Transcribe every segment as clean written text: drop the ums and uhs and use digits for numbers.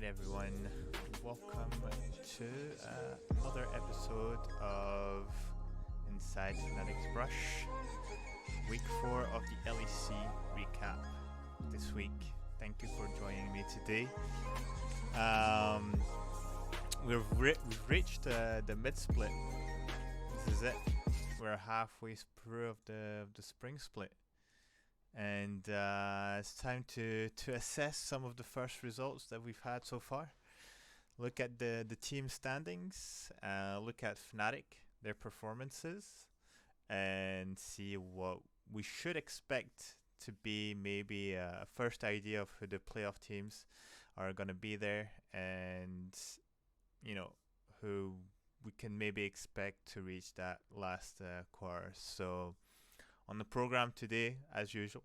everyone. Welcome to another episode of Inside Fnatic's Brush, week 4 of the LEC Recap this week. Thank you for joining me today. Um, we've reached the mid split. This is it. We're halfway through of the spring split. And it's time to assess some of the first results that we've had so far. Look at the team standings, look at Fnatic, their performances, and see what we should expect to be maybe a first idea of who the playoff teams are going to be there, and who we can maybe expect to reach that last quarter. So on the program today, as usual,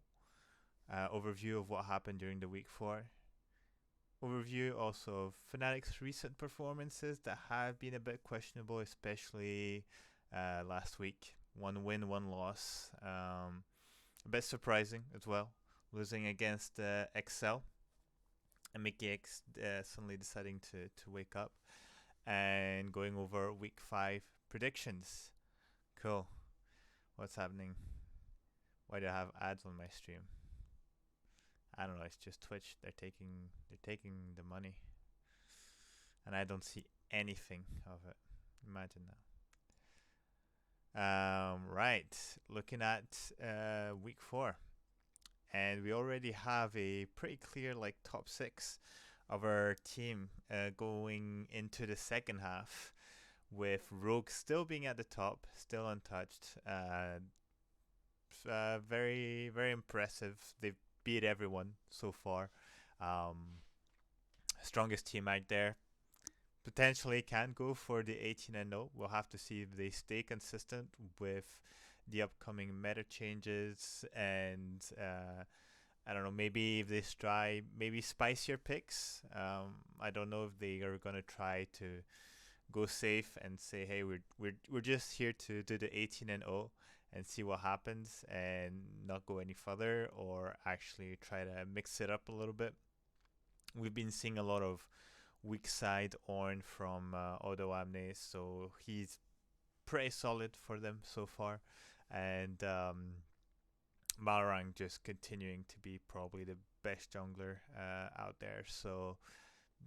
overview of what happened during the week 4. Overview also of Fnatic's recent performances that have been a bit questionable, especially last week. 1 win, 1 loss. A bit surprising as well, losing against XL and Mickey X suddenly deciding to wake up. And going over week 5 predictions. Cool. What's happening? Why do I have ads on my stream? I don't know. It's just Twitch. They're taking the money, and I don't see anything of it. Imagine that. Right. Looking at week 4, and we already have a pretty clear top 6 of our team going into the second half, with Rogue still being at the top, still untouched. Very very impressive. They've beat everyone so far. Strongest team out there. Potentially can go for the 18-0. We'll have to see if they stay consistent with the upcoming meta changes, and I don't know, maybe if they try maybe spicier picks. I don't know if they are gonna try to go safe and say, hey, we're just here to do the 18-0 and see what happens and not go any further, or actually try to mix it up a little bit. We've been seeing a lot of weak side Ornn from Odo Amne, so he's pretty solid for them so far. And Malrang just continuing to be probably the best jungler out there. So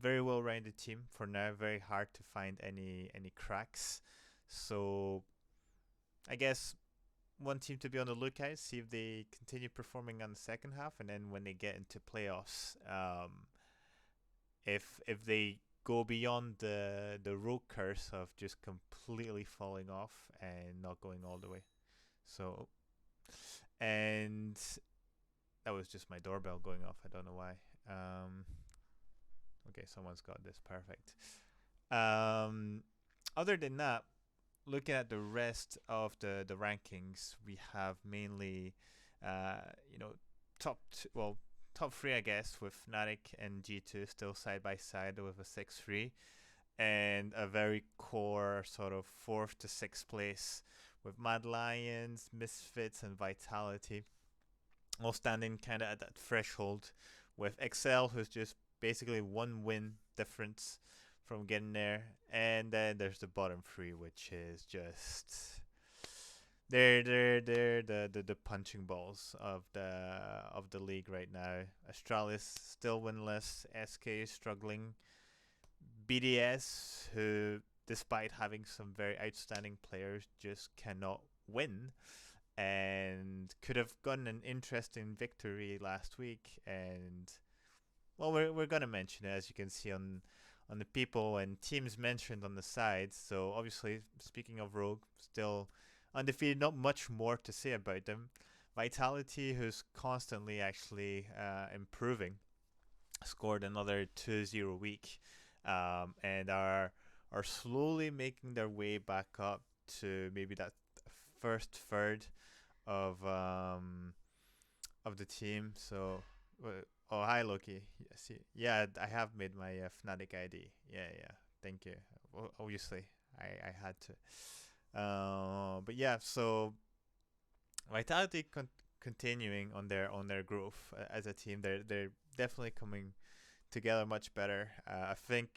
very well rounded team for now. Very hard to find any cracks. So I guess one team to be on the lookout, see if they continue performing on the second half, and then when they get into playoffs, if they go beyond the rogue curse of just completely falling off and not going all the way. So, and that was just my doorbell going off. I don't know why. Okay, someone's got this. Perfect. Other than that, looking at the rest of the rankings, we have mainly, top top 3, I guess, with Fnatic and G2 still side by side with a 6-3, and a very core sort of 4th to 6th place with Mad Lions, Misfits, and Vitality, all standing kind of at that threshold, with XL, who's just basically 1 win difference from getting there, and then there's the bottom 3, which is just they're the punching balls of the league right now. Astralis still winless, SK is struggling, BDS, who despite having some very outstanding players just cannot win, and could have gotten an interesting victory last week. And well, we're gonna mention it, as you can see on the people and teams mentioned on the sides. So obviously, speaking of Rogue, still undefeated, not much more to say about them. Vitality, who's constantly actually improving, scored another 2-0 week, and are slowly making their way back up to maybe that first third of the team. So oh, hi Loki. Yeah, I have made my Fnatic ID. Yeah, thank you. Obviously, I had to. But yeah, so Vitality continuing on their growth as a team. They're definitely coming together much better. I think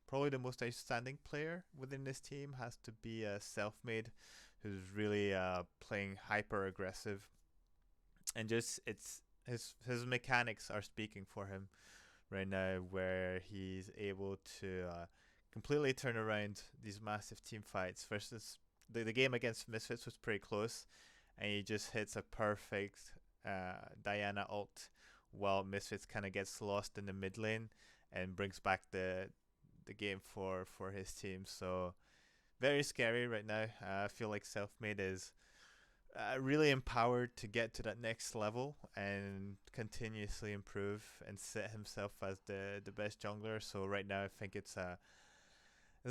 probably the most outstanding player within this team has to be Selfmade, who's really playing hyper aggressive, and just it's his mechanics are speaking for him right now, where he's able to completely turn around these massive team fights. Versus the game against Misfits was pretty close, and he just hits a perfect Diana ult while Misfits kind of gets lost in the mid lane and brings back the game for his team. So very scary right now. I feel like Selfmade is really empowered to get to that next level and continuously improve and set himself as the best jungler. So right now I think it's a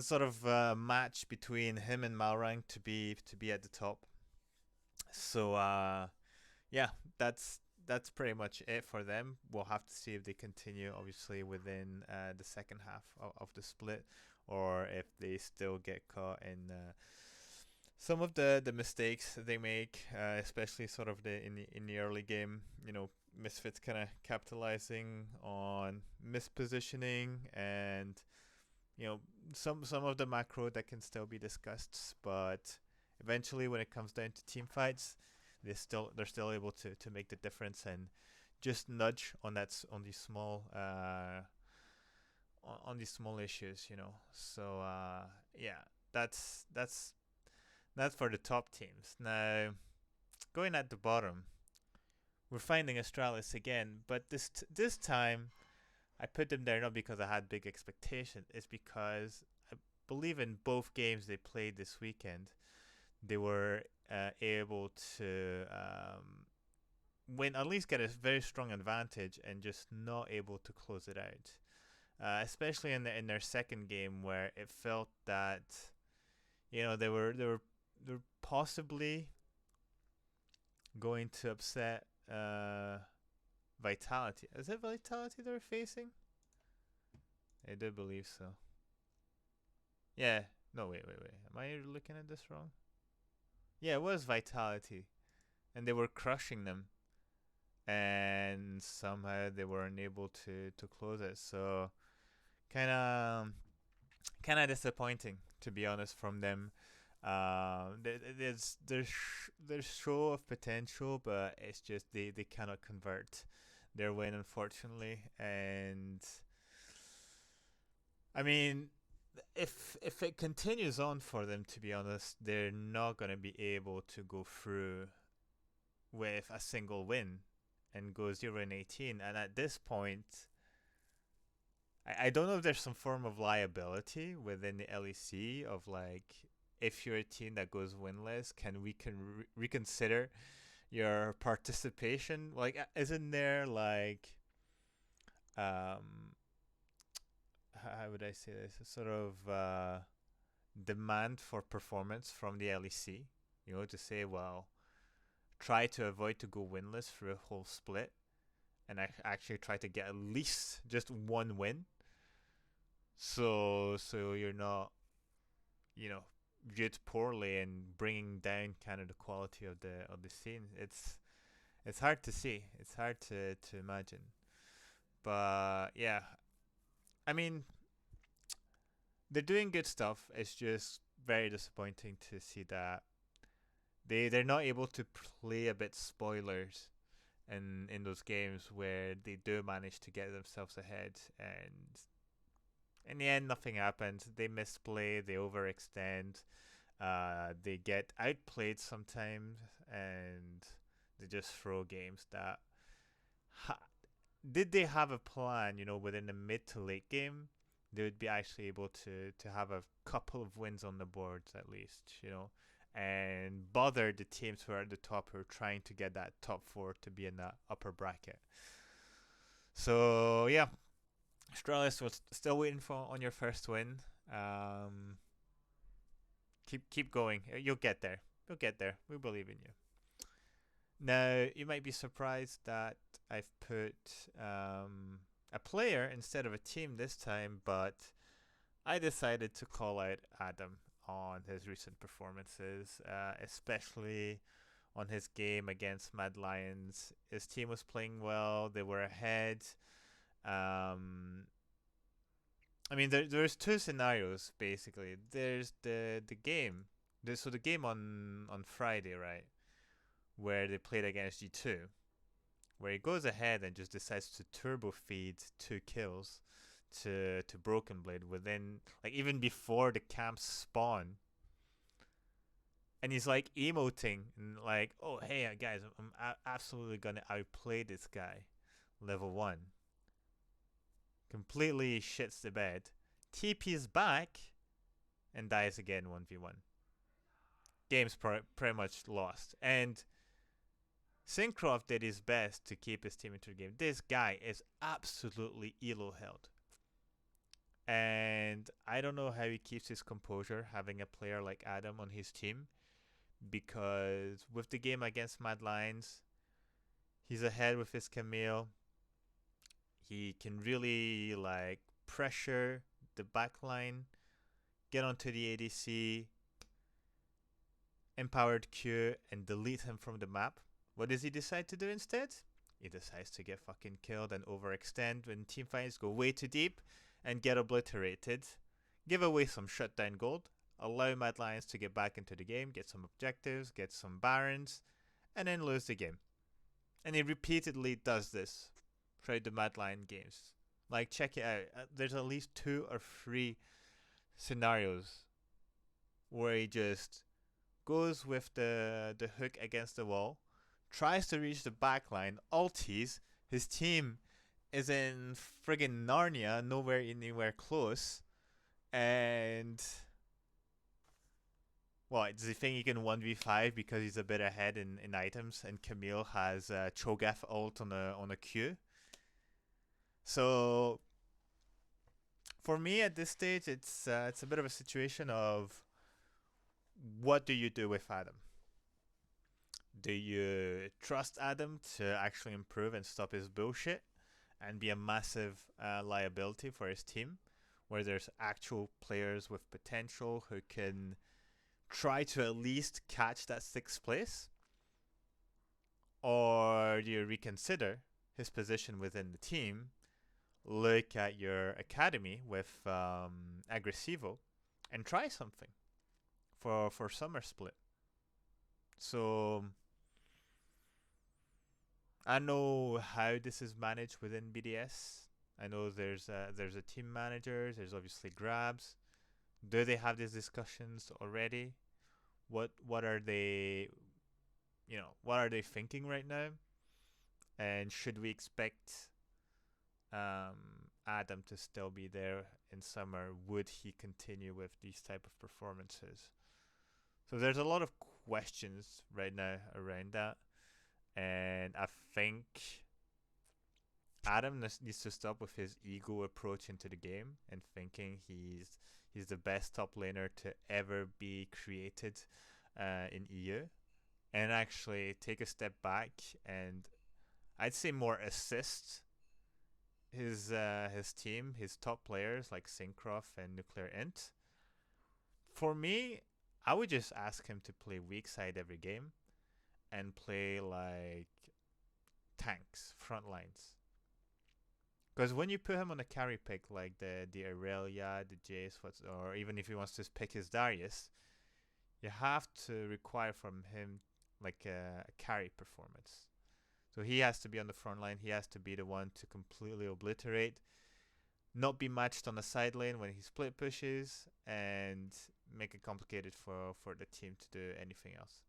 sort of match between him and Malrang to be at the top. So yeah, that's pretty much it for them. We'll have to see if they continue, obviously, within the second half of the split, or if they still get caught in some of the mistakes they make, especially sort of in the early game. Misfits kind of capitalizing on mispositioning and some of the macro that can still be discussed, but eventually when it comes down to team fights, they're still able to make the difference and just nudge on these small on these small issues. So yeah, that's for the top teams. Now going at the bottom, we're finding Astralis again, but this time I put them there not because I had big expectations. It's because I believe in both games they played this weekend, they were able to win, at least get a very strong advantage, and just not able to close it out. Especially in their second game, where it felt that they were possibly going to upset Vitality. Is it Vitality they're facing? I do believe so. Yeah. No, wait. Am I looking at this wrong? Yeah, it was Vitality, and they were crushing them, and somehow they were unable to close it. So kind of disappointing, to be honest, from them. There's show of potential, but it's just they cannot convert their win, unfortunately. And I mean, if it continues on for them, to be honest, they're not gonna be able to go through with a single win and go 0-18. And at this point, I don't know if there's some form of liability within the LEC of like, if you're a team that goes winless, can we reconsider your participation? Like, isn't there like how would I say this? A sort of demand for performance from the LEC, to say, well, try to avoid to go winless for a whole split, and actually try to get at least just one win. So you're not, viewed poorly and bringing down kind of the quality of the scene. It's hard to see. It's hard to imagine. But yeah, I mean, they're doing good stuff. It's just very disappointing to see that they're not able to play a bit spoilers in those games where they do manage to get themselves ahead, and in the end nothing happens. They misplay, they overextend, they get outplayed sometimes, and they just throw games that did they have a plan, within the mid to late game, they would be actually able to have a couple of wins on the boards at least, and bother the teams who are at the top, who are trying to get that top four to be in that upper bracket. So yeah, Astralis was still waiting for on your first win. Keep going. You'll get there. You'll get there. We believe in you. Now you might be surprised that I've put a player instead of a team this time, but I decided to call out Adam on his recent performances, especially on his game against Mad Lions. His team was playing well, they were ahead, Um, I mean, there's two scenarios basically. There's the game. So the game on Friday, right, where they played against G2, where he goes ahead and just decides to turbo feed 2 kills to Broken Blade within, like, even before the camps spawn, and he's like emoting and like, oh hey guys, I'm absolutely gonna outplay this guy, level 1. Completely shits the bed, TP's back, and dies again 1v1. Game's pretty much lost. And Syncroft did his best to keep his team into the game. This guy is absolutely elo held. And I don't know how he keeps his composure having a player like Adam on his team, because with the game against Mad Lions, he's ahead with his Camille. He can really like pressure the backline, get onto the ADC, empowered Q, and delete him from the map. What does he decide to do instead? He decides to get fucking killed and overextend when teamfights go way too deep and get obliterated. Give away some shutdown gold, allow Mad Lions to get back into the game, get some objectives, get some barons, and then lose the game. And he repeatedly does this throughout the Mad Lion games. Like, check it out. There's at least 2 or 3 scenarios where he just goes with the hook against the wall, tries to reach the backline, ulties, his team is in friggin' Narnia, nowhere anywhere close, and well, does he think he can 1v5 because he's a bit ahead in items, and Camille has Cho'Gath ult on a Q? So for me at this stage, it's a bit of a situation of, what do you do with Adam? Do you trust Adam to actually improve and stop his bullshit and be a massive liability for his team, where there's actual players with potential who can try to at least catch that 6th place? Or do you reconsider his position within the team, look at your academy with Aggressivo, and try something for summer split? So I know how this is managed within BDS. I know there's a team manager. There's obviously grabs. Do they have these discussions already? What are they, what are they thinking right now? And should we expect Adam to still be there in summer? Would he continue with these type of performances? So there's a lot of questions right now around that, and I think Adam needs to stop with his ego approach into the game and thinking he's the best top laner to ever be created in EU, and actually take a step back and, I'd say, more assist his team, his top players like Syncroft and Nuclear Int. For me, I would just ask him to play weak side every game and play like tanks, front lines. Because when you put him on a carry pick like the Aurelia, the Jace, or even if he wants to pick his Darius, you have to require from him like a carry performance. So he has to be on the front line. He has to be the one to completely obliterate, not be matched on the side lane when he split pushes, and make it complicated for the team to do anything else.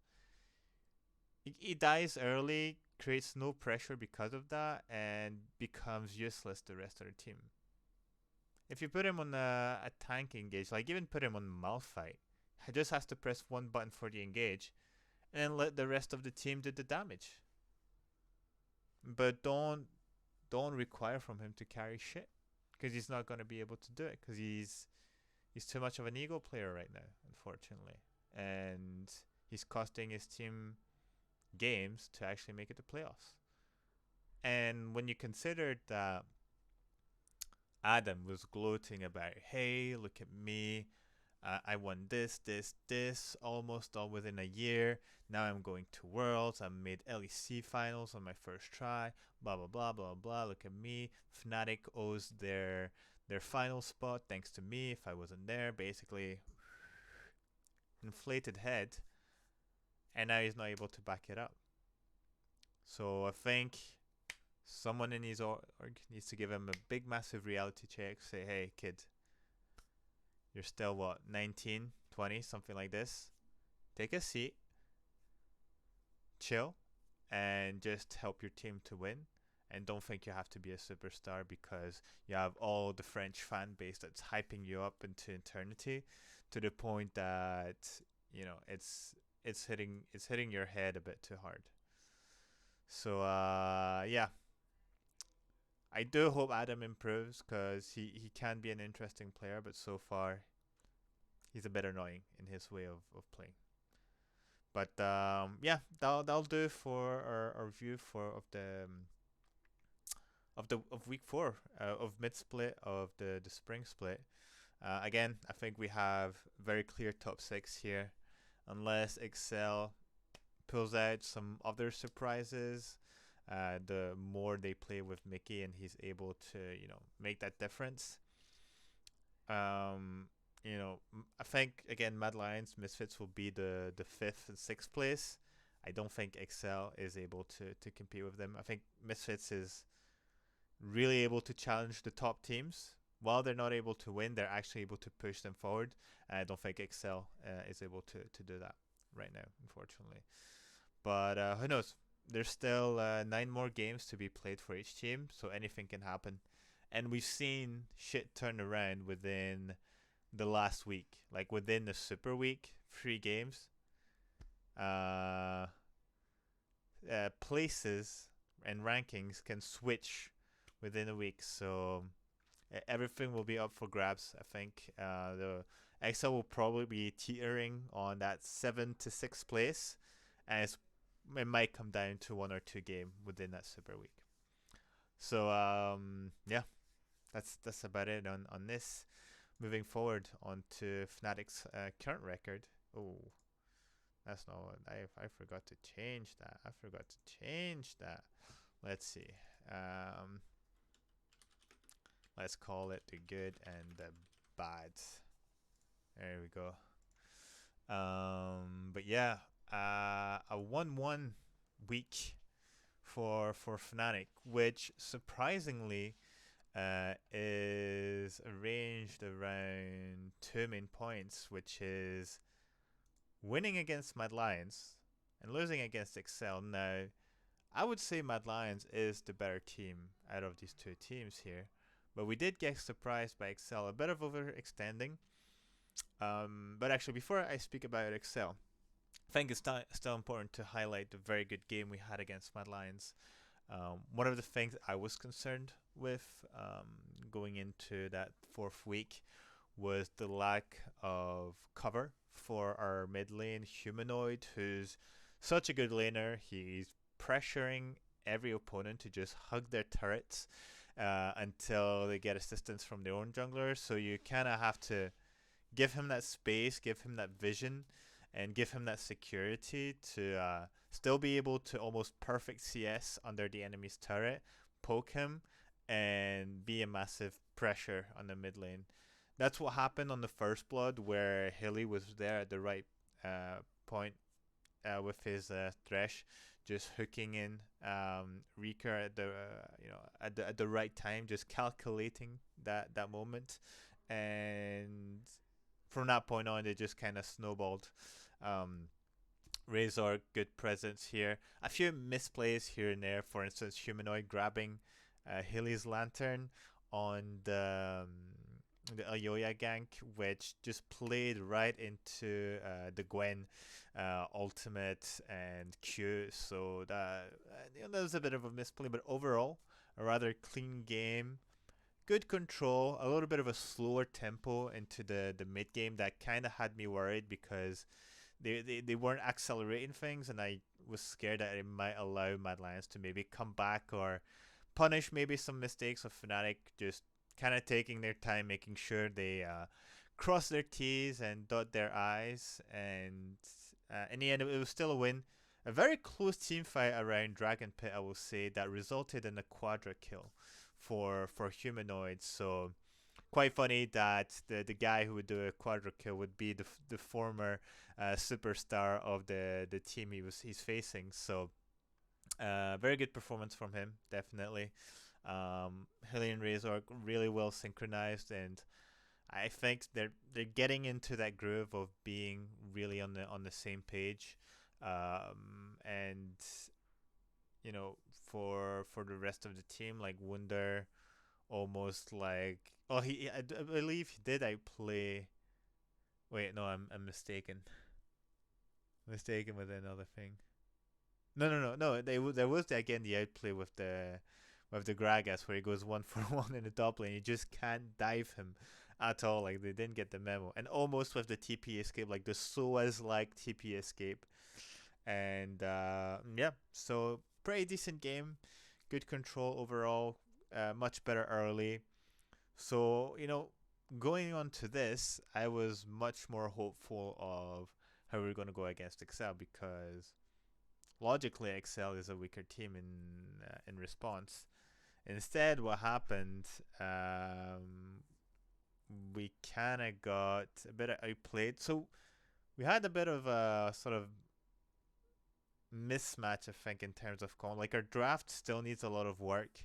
He dies early, creates no pressure because of that, and becomes useless the rest of the team. If you put him on a tank engage, like even put him on Malphite, he just has to press one button for the engage and let the rest of the team do the damage. But don't require from him to carry shit, because he's not going to be able to do it, because he's too much of an ego player right now, unfortunately, and he's costing his team games to actually make it to playoffs. And when you consider that Adam was gloating about, hey, look at me, I won this, almost all within a year. Now I'm going to Worlds. I made LEC finals on my first try. Blah blah blah blah blah. Look at me. Fnatic owes their final spot thanks to me. If I wasn't there, basically inflated head, and now he's not able to back it up. So I think someone in his org needs to give him a big, massive reality check. Say, hey, kid, you're still what, 19, 20, something like this. Take a seat, chill, and just help your team to win. And don't think you have to be a superstar because you have all the French fan base that's hyping you up into eternity, to the point that it's hitting your head a bit too hard. So yeah, I do hope Adam improves because he can be an interesting player, but so far he's a bit annoying in his way of playing. But yeah, that'll do for our review for of week four of mid split of the spring split. Again, I think we have very clear top six here, unless Excel pulls out some other surprises. The more they play with Mickey and he's able to make that difference. Um, I think again Mad Lions Misfits will be the fifth and sixth place. I don't think Excel is able to compete with them. I think Misfits is really able to challenge the top teams. While they're not able to win, they're actually able to push them forward. And I don't think Excel is able to do that right now, unfortunately. But who knows? There's still 9 more games to be played for each team, so anything can happen. And we've seen shit turn around within the last week, like within the Super Week, 3 games. Uh, Places and rankings can switch within a week, so everything will be up for grabs. I think the XL will probably be teetering on that 7 to 6 place, and it might come down to 1 or 2 game within that Super Week. So yeah, that's about it on this. Moving forward on to Fnatic's current record. Oh, that's not what I forgot to change that. I forgot to change that. Let's see. Um, let's call it the good and the bad. There we go. But yeah, a 1-1 week for Fnatic, which surprisingly is arranged around 2 main points, which is winning against Mad Lions and losing against Excel. Now, I would say Mad Lions is the better team out of these 2 teams here, but we did get surprised by Excel, a bit of overextending. But actually, before I speak about Excel, I think it's still important to highlight the very good game we had against Mad Lions. One of the things I was concerned with going into that 4th week was the lack of cover for our mid lane Humanoid, who's such a good laner. He's pressuring every opponent to just hug their turrets until they get assistance from their own jungler. So you kind of have to give him that space, give him that vision, and give him that security to still be able to almost perfect CS under the enemy's turret, poke him, and be a massive pressure on the mid lane. That's what happened on the first blood, where Hilly was there at the right point with his Thresh, just hooking in Reeker at the right time, just calculating that moment, and from that point on, it just kind of snowballed. Razor, good presence here. A few misplays here and there. For instance, Humanoid grabbing Hilly's lantern on the Ayoya gank, which just played right into the Gwen ultimate and Q. So that was a bit of a misplay, but overall, a rather clean game. Good control, a little bit of a slower tempo into the mid game that kind of had me worried because they weren't accelerating things, and I was scared that it might allow Mad Lions to maybe come back or punish maybe some mistakes of Fnatic just kind of taking their time, making sure they cross their T's and dot their I's, and in the end, it was still a win. A very close team fight around Dragon Pit, I will say, that resulted in a quadra kill for humanoids. So quite funny that the guy who would do a quadra kill would be the former superstar of the team he's facing. So very good performance from him, definitely. Hilly and Razor really well synchronized, and I think they're getting into that groove of being really on the same page, and you know for the rest of the team, like Wunder, almost like I believe he did I play. Wait, no, I'm mistaken. Mistaken with another thing. No. There was again the outplay with the Gragas where he goes 1 for 1 in the top lane. You just can't dive him at all. Like they didn't get the memo. And almost with the TP escape, like the SOAS like TP escape. And yeah, so pretty decent game. Good control overall. Much better early. So going on to this, I was much more hopeful of how we are going to go against Excel because logically Excel is a weaker team in response. Instead, what happened? We kind of got a bit outplayed. So we had a bit of a sort of mismatch, I think, in terms of like our draft still needs a lot of work.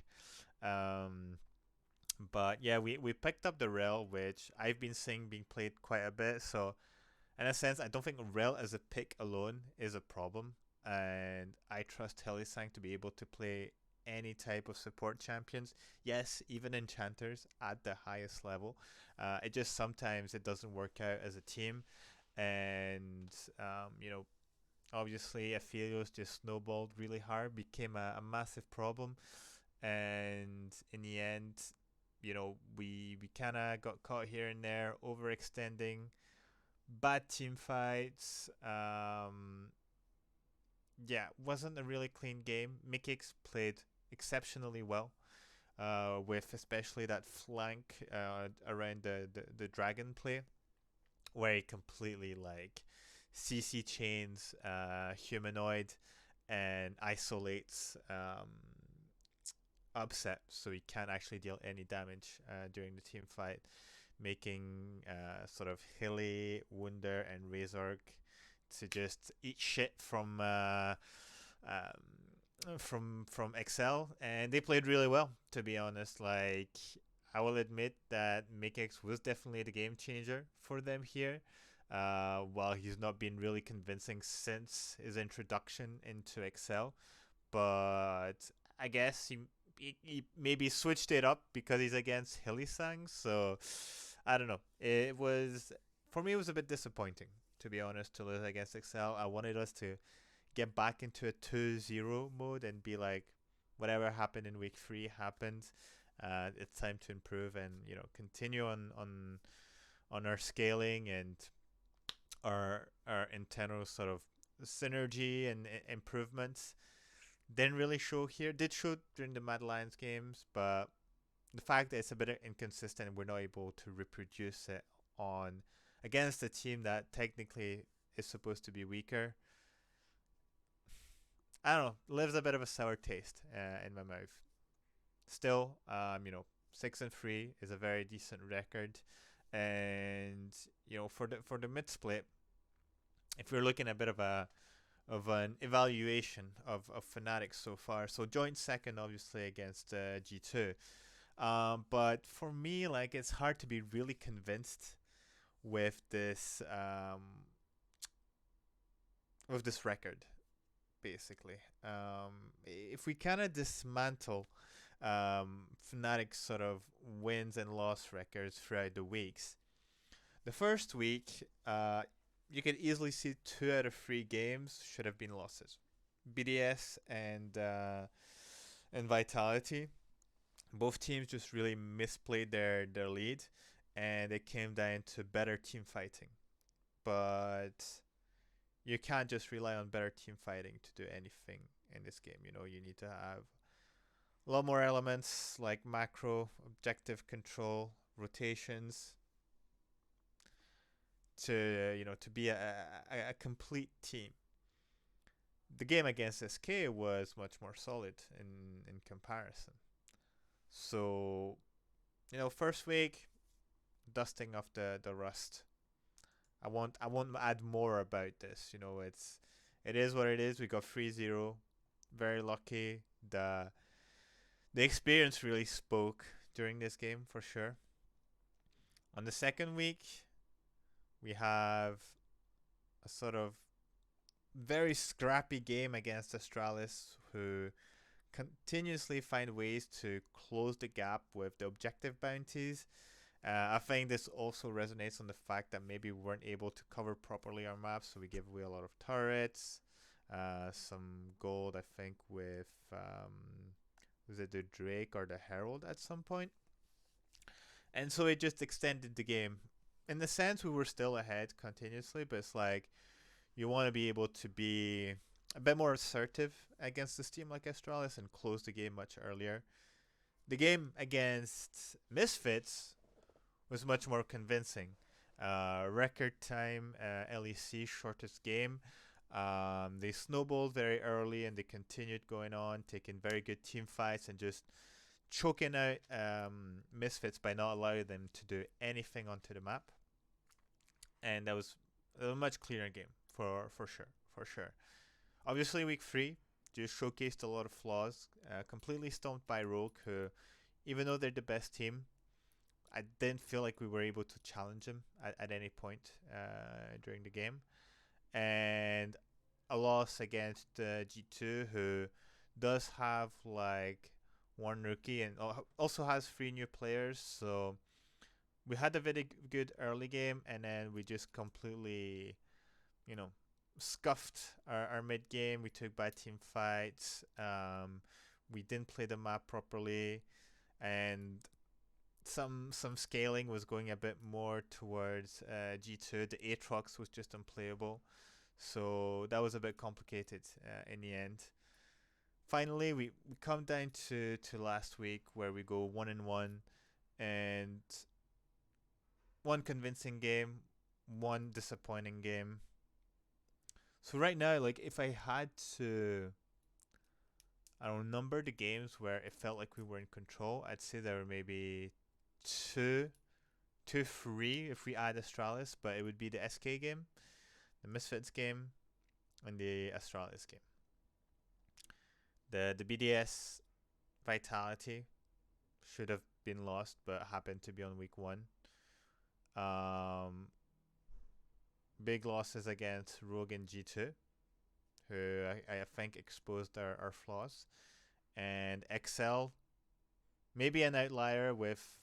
But yeah, we picked up the rail, which I've been seeing being played quite a bit. So in a sense, I don't think rail as a pick alone is a problem, and I trust Helisang to be able to play any type of support champions. Yes, even enchanters at the highest level. It just sometimes it doesn't work out as a team, and obviously Aphelios just snowballed really hard, became a massive problem, and in the end, we kind of got caught here and there, overextending, bad team fights. Yeah, wasn't a really clean game. Mikix played exceptionally well, with especially that flank around the dragon play, where he completely like CC chains humanoid and isolates upset, so he can't actually deal any damage during the team fight, making sort of Hilly, Wunder, and Razork to just eat shit from Excel, and they played really well. To be honest, like I will admit that Mikix was definitely the game changer for them here. While he's not been really convincing since his introduction into Excel, but I guess he maybe switched it up because he's against Hillisang. So I don't know. It was for me. It was a bit disappointing, to be honest, to lose against Excel. I wanted us to get back into a 2-0 mode and be like, whatever happened in week 3 happened. It's time to improve and continue on our scaling and our internal sort of synergy and improvements. Didn't really show here. Did show during the Mad Lions games, but the fact that it's a bit inconsistent, we're not able to reproduce it on against a team that technically is supposed to be weaker. I don't know. Leaves a bit of a sour taste in my mouth. Still, 6-3 is a very decent record, and for the mid split, if we're looking at a bit of an evaluation of Fnatic so far. So joint second, obviously, against G2. But for me, like, it's hard to be really convinced with this record, basically. If we kind of dismantle Fnatic's sort of wins and loss records throughout the weeks, the first week, you could easily see 2 out of 3 games should have been losses. BDS and Vitality, both teams just really misplayed their lead, and it came down to better team fighting. But you can't just rely on better team fighting to do anything in this game. You need to have a lot more elements like macro, objective control, rotations. to be a complete team. The game against SK was much more solid in comparison. So first week, dusting off the rust. I won't add more about this. It is what it is. We got 3-0. Very lucky. The experience really spoke during this game for sure. On the second week, we have a sort of very scrappy game against Astralis, who continuously find ways to close the gap with the objective bounties. I think this also resonates on the fact that maybe we weren't able to cover properly our maps, so we gave away a lot of turrets, some gold, I think, with was it the Drake or the Herald at some point, and so it just extended the game. In the sense, we were still ahead continuously, but it's like you want to be able to be a bit more assertive against this team like Astralis and close the game much earlier. The game against Misfits was much more convincing. Record time, LEC shortest game. They snowballed very early and they continued going on, taking very good team fights and just choking out Misfits by not allowing them to do anything onto the map. And that was a much clearer game for sure. Obviously, week 3 just showcased a lot of flaws. Completely stomped by Rogue, who, even though they're the best team, I didn't feel like we were able to challenge them at any point during the game. And a loss against G2, who does have like one rookie and also has 3 new players. So we had a very good early game, and then we just completely, scuffed our mid game. We took bad team fights. We didn't play the map properly, and some scaling was going a bit more towards G2. The Aatrox was just unplayable, so that was a bit complicated in the end. Finally, we come down to last week where we go 1-1, and one convincing game, one disappointing game. So right now, like if I had to, I don't know, number the games where it felt like we were in control, I'd say there were maybe two, 3 if we add Astralis, but it would be the SK game, the Misfits game, and the Astralis game. The BDS Vitality should have been lost, but happened to be on week 1. Big losses against Rogue and G2, who I think exposed our flaws. And XL, maybe an outlier with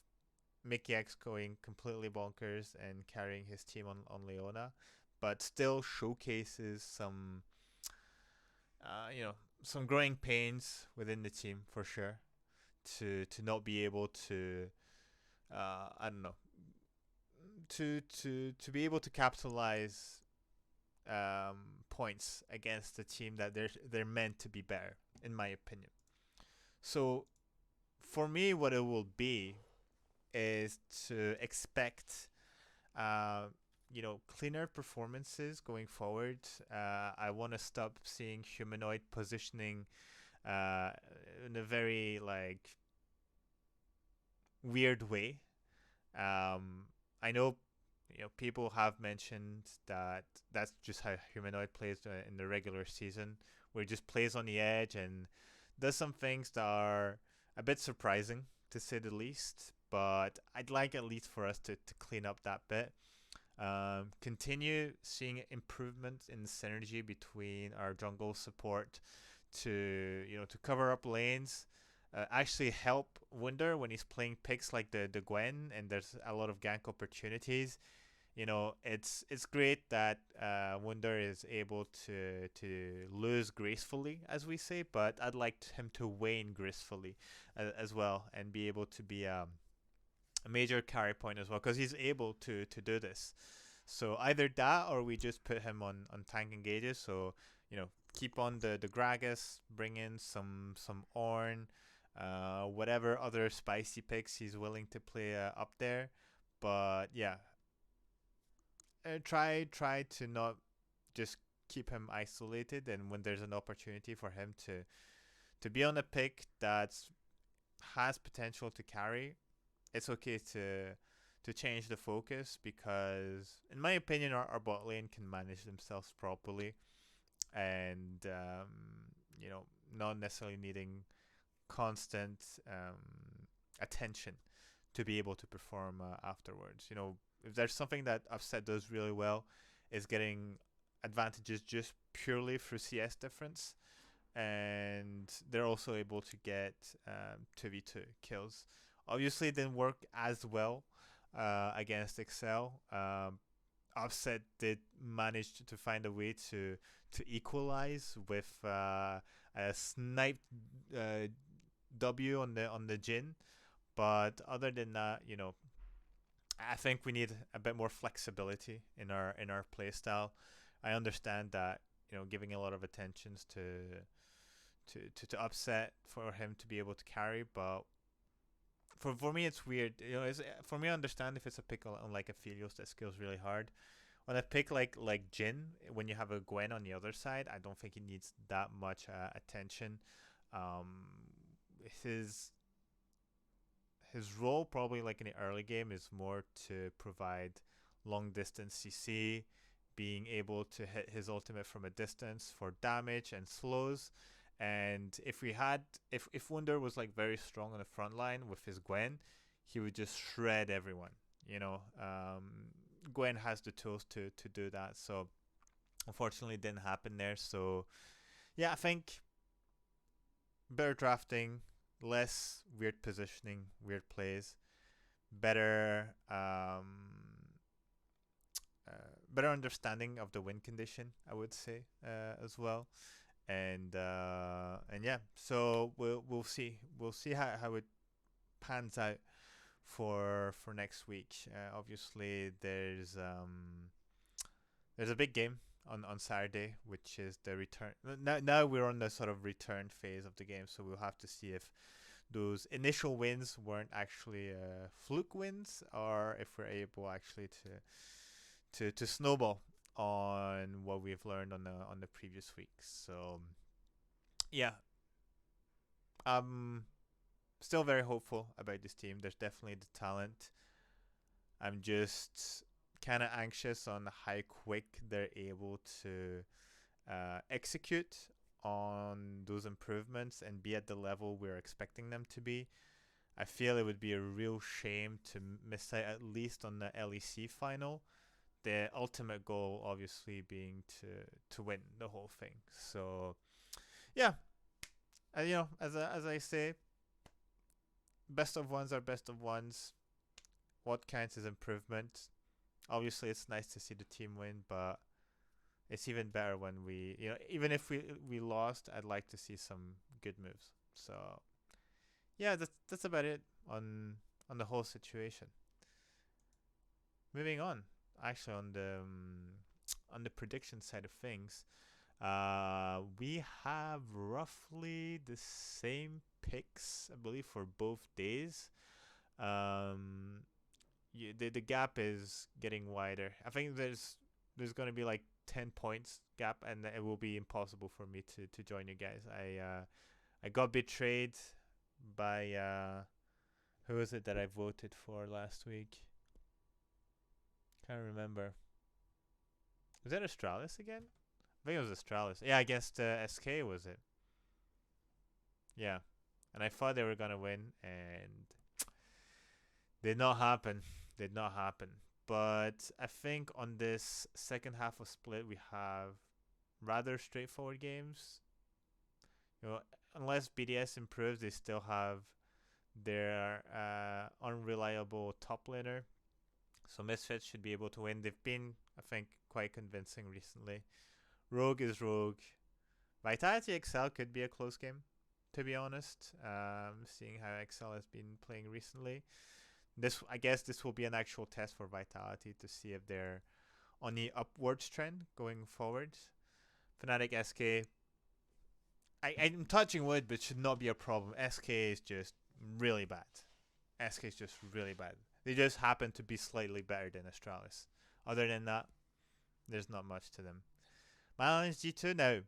Mickey X going completely bonkers and carrying his team on Leona, but still showcases some, some growing pains within the team for sure. To not be able to, I don't know, to be able to capitalize points against a team that they're meant to be better, in my opinion. So for me, what it will be is to expect, cleaner performances going forward. I want to stop seeing humanoid positioning in a very like weird way. I know, people have mentioned that that's just how humanoid plays in the regular season, where it just plays on the edge and does some things that are a bit surprising to say the least. But I'd like at least for us to clean up that bit. Continue seeing improvements in synergy between our jungle support to cover up lanes. Actually help Wunder when he's playing picks like the Gwen, and there's a lot of gank opportunities. It's great that Wunder is able to lose gracefully, as we say, but I'd like him to win gracefully as well, and be able to be a major carry point as well, because he's able to do this. So either that, or we just put him on tank engages. So keep on the Gragas, bring in some Ornn, whatever other spicy picks he's willing to play up there. But yeah, try to not just keep him isolated, and when there's an opportunity for him to be on a pick that has potential to carry, it's okay to change the focus, because in my opinion our bot lane can manage themselves properly, and you know, not necessarily needing constant attention to be able to perform afterwards. You know, if there's something that Upset does really well, is getting advantages just purely through CS difference, and they're also able to get 2v2 kills. Obviously, it didn't work as well against Excel. Upset did manage to find a way to equalize with a sniped uh, W on the Jin, but other than that, you know, I think we need a bit more flexibility in our play style. I understand that, you know, giving a lot of attentions to Upset for him to be able to carry, but for me it's weird. You know, for me I understand if it's a pick on like Aphelios that scales really hard. On a pick like Jin, when you have a Gwen on the other side, I don't think he needs that much attention. Um, his his role probably like in the early game is more to provide long distance CC, being able to hit his ultimate from a distance for damage and slows. And if Wunder was like very strong on the front line with his Gwen, he would just shred everyone. You know, Gwen has the tools to do that. So unfortunately, it didn't happen there. So yeah, I think better drafting, less weird positioning, weird plays, better better understanding of the win condition, I would say, as well. And yeah, so we'll see how it pans out for next week. Obviously, there's a big game on Saturday, which is the return. Now we're on the sort of return phase of the game, so we'll have to see if those initial wins weren't actually fluke wins, or if we're able actually to snowball on what we've learned on the previous weeks. So yeah, I'm still very hopeful about this team. There's definitely the talent. I'm just kind of anxious on how quick they're able to execute on those improvements and be at the level we're expecting them to be. I feel it would be a real shame to miss out at least on the LEC final. The ultimate goal, obviously, being to win the whole thing. So, yeah, you know, as I say, best of ones are best of ones. What counts is improvement. Obviously, it's nice to see the team win, but it's even better when we, you know, even if we lost, I'd like to see some good moves. So, yeah, that's about it on the whole situation. Moving on, actually on the prediction side of things, we have roughly the same picks, I believe, for both days. Um, the gap is getting wider. I think there's going to be like 10 points gap, and it will be impossible for me to join you guys. I got betrayed by who was it that I voted for last week? Can't remember. Was that Astralis again? I think it was Astralis. Yeah, against SK was it? Yeah, and I thought they were gonna win, and did not happen. Did not happen. But I think on this second half of split, we have rather straightforward games. You know, unless BDS improves, they still have their unreliable top laner. So Misfits should be able to win. They've been, I think, quite convincing recently. Rogue is Rogue. Vitality XL could be a close game, to be honest. Seeing how XL has been playing recently. I guess this will be an actual test for Vitality to see if they're on the upwards trend going forward. Fnatic SK, I'm touching wood, but should not be a problem. SK is just really bad. SK is just really bad. They just happen to be slightly better than Astralis Other than that, there's not much to them. Mad Lions G2 now.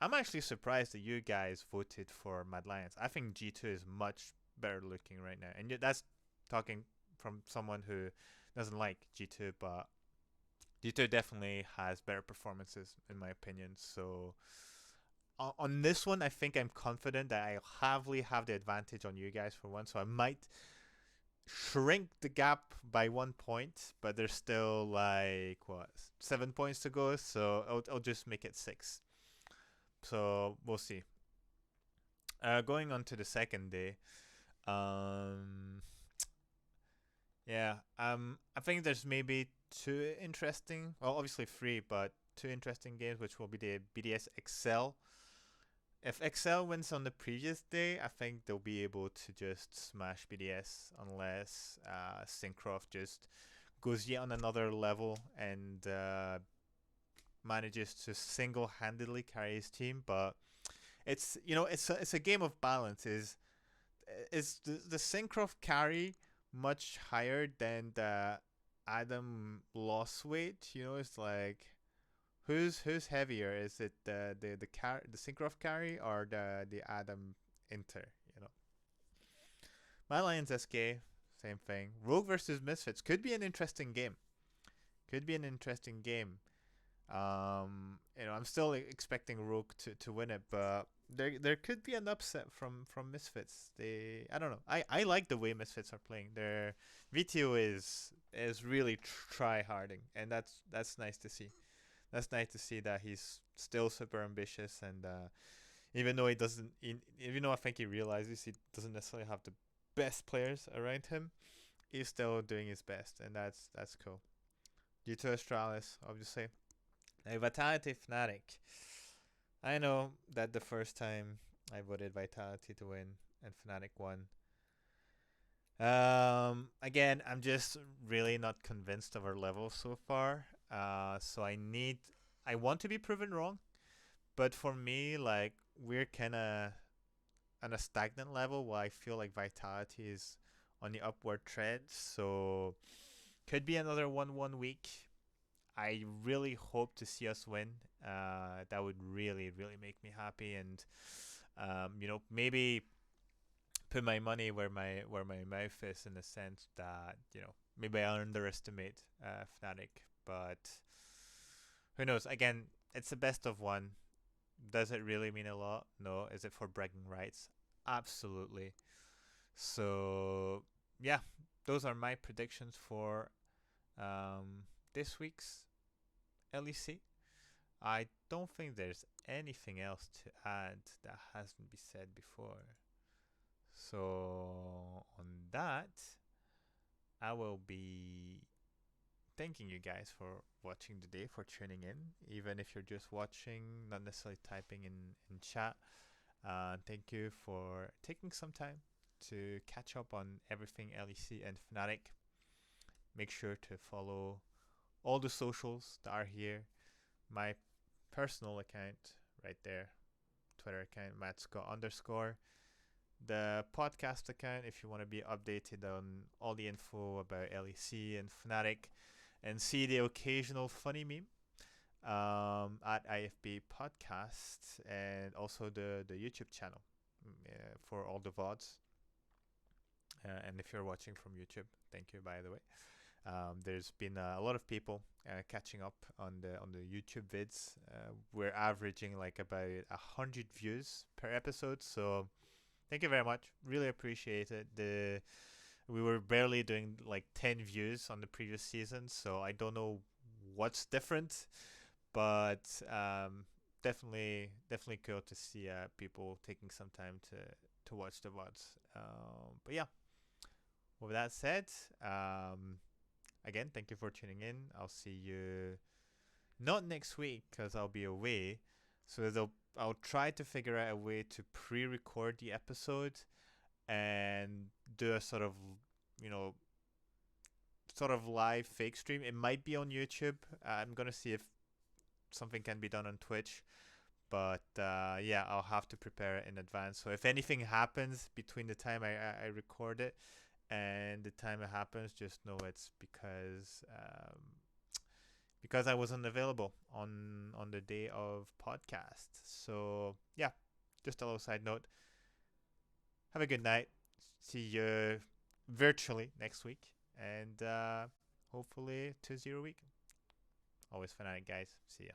I'm actually surprised that you guys voted for Mad Lions. I think G2 is much better looking right now, and that's talking from someone who doesn't like G2, but G2 definitely has better performances in my opinion. So on this one, I think I'm confident that I heavily have the advantage on you guys for one. So I might shrink the gap by 1 point, but there's still like what 7 points to go. So I'll just make it 6. So we'll see. Going on to the second day. Um, yeah. I think there's maybe two interesting. Well, obviously three, but two interesting games, which will be the BDS Excel. If Excel wins on the previous day, I think they'll be able to just smash BDS unless Syncroft just goes yet on another level and manages to single-handedly carry his team. But it's a game of balance. Is the Syncroft carry much higher than the Adam loss weight? It's like who's heavier? Is it the Syncroft carry or the Adam Inter? My Lions SK, same thing. Rogue versus Misfits could be an interesting game. Could be an interesting game. I'm still expecting Rogue to win it, but there could be an upset from Misfits. I don't know. I like the way Misfits are playing. Their VTO is really try harding, and that's nice to see. That's nice to see that he's still super ambitious, and even though even though I think he realizes he doesn't necessarily have the best players around him, he's still doing his best, and that's cool. Due to Astralis, obviously. Now, Vitality Fnatic. I know that the first time I voted Vitality to win and Fnatic won. Again, I'm just really not convinced of our level so far. So I want to be proven wrong, but for me, like we're kind of on a stagnant level while I feel like Vitality is on the upward trend. So could be another 1-1 week. I really hope to see us win. That would really, really make me happy, and maybe put my money where my mouth is in the sense that maybe I underestimate Fnatic, but who knows? Again, it's the best of one. Does it really mean a lot? No. Is it for bragging rights? Absolutely. So yeah, those are my predictions for this week's LEC. I don't think there's anything else to add that hasn't been said before. So on that, I will be thanking you guys for watching today, for tuning in, even if you're just watching, not necessarily typing in chat. Thank you for taking some time to catch up on everything LEC and Fnatic. Make sure to follow all the socials that are here. My personal account right there, Twitter account, Matt Scott _. The podcast account if you want to be updated on all the info about LEC and Fnatic and see the occasional funny meme at IFB Podcast, and also the YouTube channel for all the VODs. And if you're watching from YouTube, thank you, by the way. There's been a lot of people catching up on the YouTube vids. We're averaging like about 100 views per episode, so thank you very much. Really appreciate it. We were barely doing like 10 views on the previous season, so I don't know what's different, but definitely cool to see people taking some time to watch the VODs. But yeah, with that said, again, thank you for tuning in. I'll see you not next week because I'll be away. So I'll try to figure out a way to pre-record the episode and do a sort of, live fake stream. It might be on YouTube. I'm gonna see if something can be done on Twitch. But yeah, I'll have to prepare it in advance. So if anything happens between the time I record it and the time it happens, just know it's because because I wasn't available on the day of podcast. So yeah, just a little side note. Have a good night. See you virtually next week, and hopefully 2-0 week. Always Fnatic, guys. See ya.